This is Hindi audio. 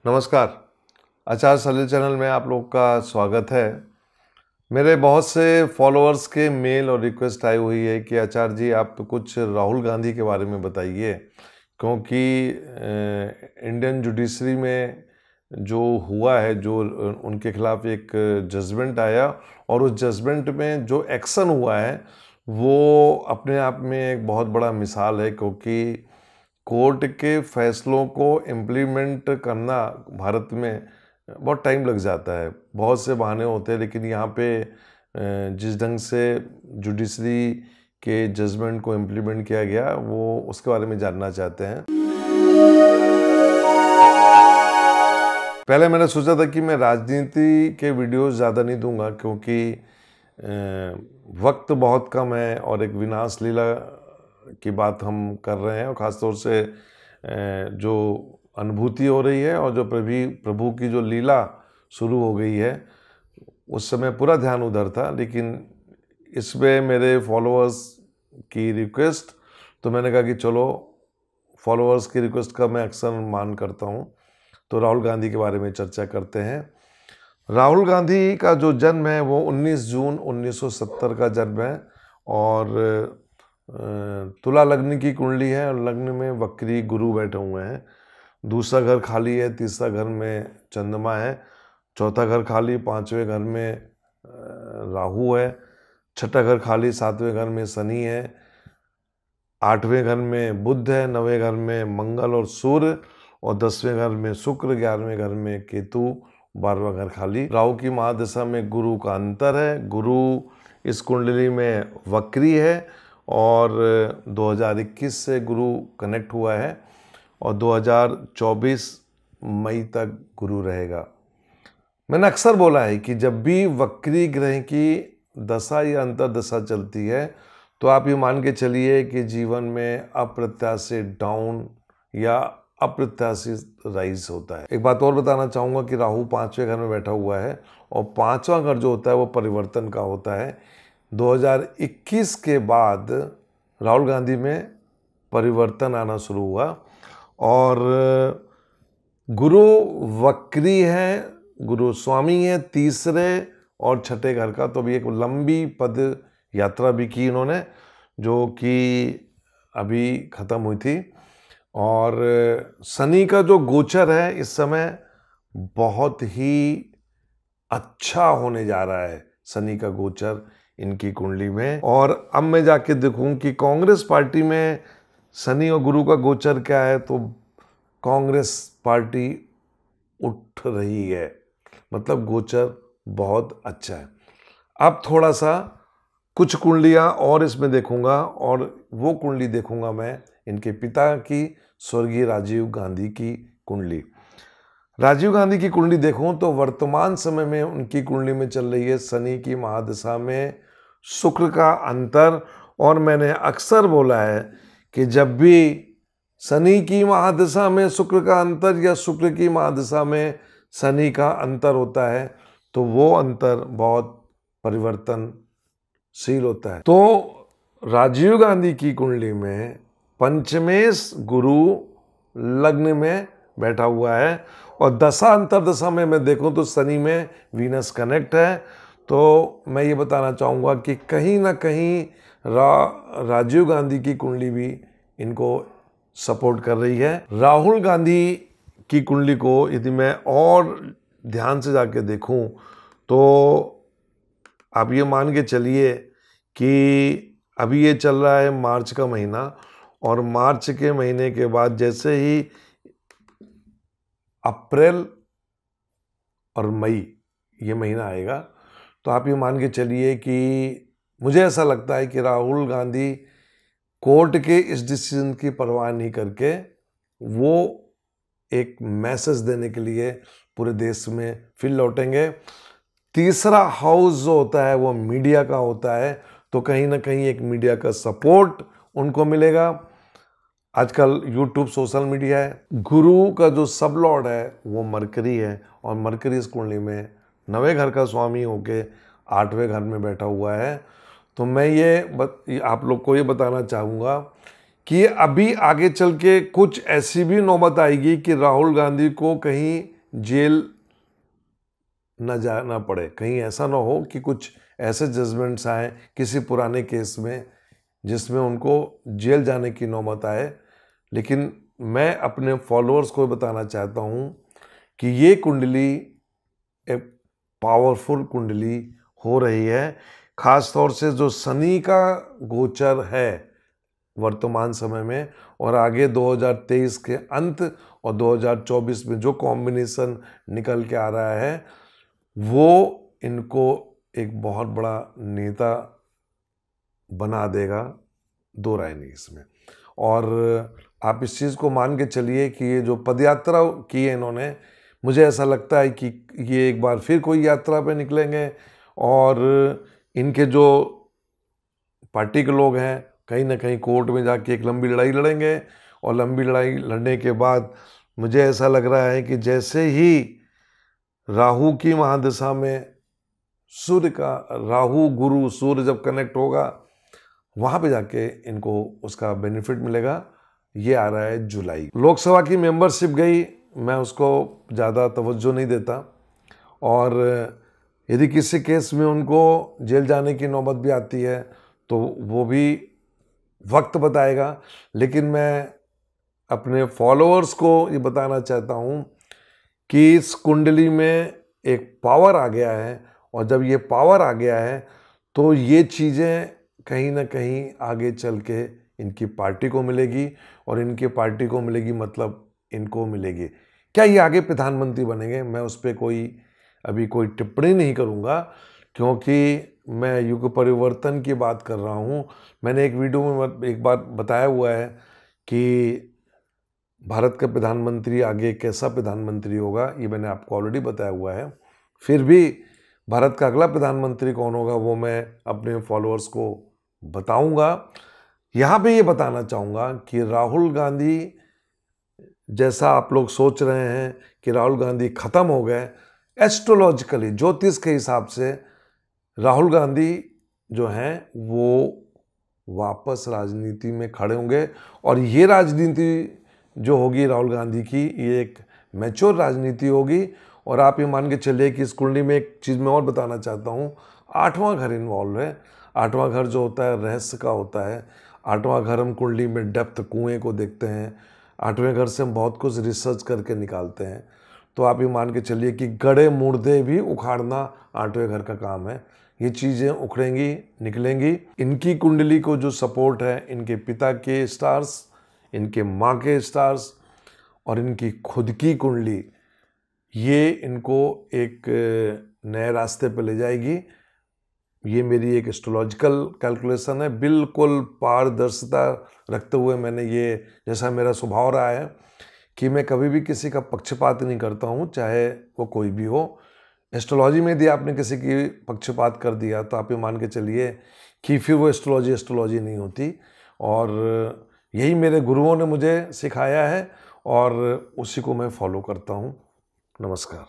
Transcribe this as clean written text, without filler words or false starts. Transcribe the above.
नमस्कार। आचार्य सलील चैनल में आप लोग का स्वागत है। मेरे बहुत से फॉलोअर्स के मेल और रिक्वेस्ट आई हुई है कि आचार्य जी आप कुछ राहुल गांधी के बारे में बताइए, क्योंकि इंडियन जुडिशरी में जो हुआ है, जो उनके खिलाफ एक जजमेंट आया और उस जजमेंट में जो एक्शन हुआ है वो अपने आप में एक बहुत बड़ा मिसाल है, क्योंकि कोर्ट के फैसलों को इम्प्लीमेंट करना भारत में बहुत टाइम लग जाता है। बहुत से बहाने होते हैं, लेकिन यहाँ पे जिस ढंग से जुडिशरी के जजमेंट को इम्प्लीमेंट किया गया वो उसके बारे में जानना चाहते हैं। पहले मैंने सोचा था कि मैं राजनीति के वीडियोस ज़्यादा नहीं दूंगा, क्योंकि वक्त बहुत कम है और एक विनाश लीला की बात हम कर रहे हैं, और ख़ासतौर से जो अनुभूति हो रही है और जो प्रभु की जो लीला शुरू हो गई है, उस समय पूरा ध्यान उधर था। लेकिन इसमें मेरे फॉलोअर्स की रिक्वेस्ट, तो मैंने कहा कि चलो फॉलोअर्स की रिक्वेस्ट का मैं अक्सर मान करता हूँ, तो राहुल गांधी के बारे में चर्चा करते हैं। राहुल गांधी का जो जन्म है वो 19 जून 1970 का जन्म है, और तुला लग्न की कुंडली है और लग्न में वक्री गुरु बैठे हुए हैं। दूसरा घर खाली है, तीसरा घर में चंद्रमा है, चौथा घर खाली, पांचवें घर में राहु है, छठा घर खाली, सातवें घर में शनि है, आठवें घर में बुध है, नवें घर में मंगल और सूर्य, और 10वें घर में शुक्र, 11वें घर में केतु, 12वां घर खाली। राहु की महादशा में गुरु का अंतर है। गुरु इस कुंडली में वक्री है और 2021 से गुरु कनेक्ट हुआ है और 2024 मई तक गुरु रहेगा। मैंने अक्सर बोला है कि जब भी वक्री ग्रह की दशा या अंतर्दशा चलती है तो आप ये मान के चलिए कि जीवन में अप्रत्याशित डाउन या अप्रत्याशित राइज होता है। एक बात और बताना चाहूँगा कि राहु 5वें घर में बैठा हुआ है और 5वां घर जो होता है वो परिवर्तन का होता है। 2021 के बाद राहुल गांधी में परिवर्तन आना शुरू हुआ और गुरु वक्री है, गुरु स्वामी है तीसरे और छठे घर का। तो अभी एक लंबी पद यात्रा भी की इन्होंने, जो कि अभी ख़त्म हुई थी। और शनि का जो गोचर है इस समय बहुत ही अच्छा होने जा रहा है, शनि का गोचर इनकी कुंडली में। और अब मैं जाके देखूं कि कांग्रेस पार्टी में शनि और गुरु का गोचर क्या है, तो कांग्रेस पार्टी उठ रही है, मतलब गोचर बहुत अच्छा है। अब थोड़ा सा कुछ कुंडलियां और इसमें देखूंगा, और वो कुंडली देखूंगा मैं इनके पिता की, स्वर्गीय राजीव गांधी की कुंडली। राजीव गांधी की कुंडली देखूं तो वर्तमान समय में उनकी कुंडली में चल रही है शनि की महादशा में शुक्र का अंतर। और मैंने अक्सर बोला है कि जब भी शनि की महादशा में शुक्र का अंतर या शुक्र की महादशा में शनि का अंतर होता है तो वो अंतर बहुत परिवर्तनशील होता है। तो राजीव गांधी की कुंडली में पंचमेश गुरु लग्न में बैठा हुआ है और दशा अंतरदशा में मैं देखूं तो शनि में वीनस कनेक्ट है। तो मैं ये बताना चाहूँगा कि कहीं ना कहीं राजीव गांधी की कुंडली भी इनको सपोर्ट कर रही है। राहुल गांधी की कुंडली को यदि मैं और ध्यान से जाके देखूं तो आप ये मान के चलिए कि अभी ये चल रहा है मार्च का महीना, और मार्च के महीने के बाद जैसे ही अप्रैल और मई ये महीना आएगा तो आप ये मान के चलिए कि मुझे ऐसा लगता है कि राहुल गांधी कोर्ट के इस डिसीजन की परवाह नहीं करके वो एक मैसेज देने के लिए पूरे देश में फिर लौटेंगे। तीसरा हाउस जो होता है वो मीडिया का होता है, तो कहीं ना कहीं एक मीडिया का सपोर्ट उनको मिलेगा। आजकल यूट्यूब सोशल मीडिया है। गुरु का जो सब लॉर्ड है वो मरकरी है, और मरकरी इस कुंडली में 9वें घर का स्वामी होके 8वें घर में बैठा हुआ है। तो मैं ये आप लोग को ये बताना चाहूँगा कि अभी आगे चल के कुछ ऐसी भी नौबत आएगी कि राहुल गांधी को कहीं जेल न जाना पड़े, कहीं ऐसा ना हो कि कुछ ऐसे जजमेंट्स आए किसी पुराने केस में जिसमें उनको जेल जाने की नौबत आए। लेकिन मैं अपने फॉलोअर्स को बताना चाहता हूँ कि ये कुंडली एक पावरफुल कुंडली हो रही है। खास तौर से जो शनि का गोचर है वर्तमान समय में और आगे 2023 के अंत और 2024 में जो कॉम्बिनेशन निकल के आ रहा है वो इनको एक बहुत बड़ा नेता बना देगा, दो राय नहीं इसमें। और आप इस चीज़ को मान के चलिए कि ये जो पदयात्रा की है इन्होंने, मुझे ऐसा लगता है कि ये एक बार फिर कोई यात्रा पे निकलेंगे और इनके जो पार्टी के लोग हैं कहीं ना कहीं कोर्ट में जाके एक लंबी लड़ाई लड़ेंगे और लंबी लड़ाई लड़ने के बाद मुझे ऐसा लग रहा है कि जैसे ही राहु की महादशा में सूर्य का, राहु गुरु सूर्य जब कनेक्ट होगा वहाँ पे जाके इनको उसका बेनिफिट मिलेगा। ये आ रहा है जुलाई। लोकसभा की मेंबरशिप गई, मैं उसको ज़्यादा तवज्जो नहीं देता और यदि किसी केस में उनको जेल जाने की नौबत भी आती है तो वो भी वक्त बताएगा। लेकिन मैं अपने फॉलोअर्स को ये बताना चाहता हूँ कि इस कुंडली में एक पावर आ गया है और जब ये पावर आ गया है तो ये चीज़ें कहीं ना कहीं आगे चल के इनकी पार्टी को मिलेगी और इनकी पार्टी को मिलेगी मतलब इनको मिलेगी। क्या ये आगे प्रधानमंत्री बनेंगे, मैं उस पर अभी कोई टिप्पणी नहीं करूँगा क्योंकि मैं युग परिवर्तन की बात कर रहा हूँ। मैंने एक वीडियो में एक बार बताया हुआ है कि भारत का प्रधानमंत्री आगे कैसा प्रधानमंत्री होगा, ये मैंने आपको ऑलरेडी बताया हुआ है। फिर भी भारत का अगला प्रधानमंत्री कौन होगा वो मैं अपने फॉलोअर्स को बताऊंगा। यहाँ पे ये बताना चाहूँगा कि राहुल गांधी जैसा आप लोग सोच रहे हैं कि राहुल गांधी ख़त्म हो गए, एस्ट्रोलॉजिकली ज्योतिष के हिसाब से राहुल गांधी जो हैं वो वापस राजनीति में खड़े होंगे और ये राजनीति जो होगी राहुल गांधी की ये एक मैच्योर राजनीति होगी। और आप ये मान के चलिए कि इस कुंडली में एक चीज़ मैं और बताना चाहता हूँ, 8वां घर इन्वॉल्व है। 8वां घर जो होता है रहस्य का होता है। 8वां घर हम कुंडली में डेप्थ कुएं को देखते हैं। 8वें घर से हम बहुत कुछ रिसर्च करके निकालते हैं। तो आप ये मान के चलिए कि गड़े मुर्दे भी उखाड़ना 8वें घर का काम है। ये चीज़ें उखड़ेंगी, निकलेंगी। इनकी कुंडली को जो सपोर्ट है इनके पिता के स्टार्स, इनके माँ के स्टार्स और इनकी खुद की कुंडली, ये इनको एक नए रास्ते पर ले जाएगी। ये मेरी एक एस्ट्रोलॉजिकल कैलकुलेशन है, बिल्कुल पारदर्शिता रखते हुए मैंने ये, जैसा मेरा स्वभाव रहा है कि मैं कभी भी किसी का पक्षपात नहीं करता हूँ, चाहे वो कोई भी हो। एस्ट्रोलॉजी में यदि आपने किसी की पक्षपात कर दिया तो आप ये मान के चलिए कि फिर वो एस्ट्रोलॉजी नहीं होती। और यही मेरे गुरुओं ने मुझे सिखाया है और उसी को मैं फॉलो करता हूँ। नमस्कार।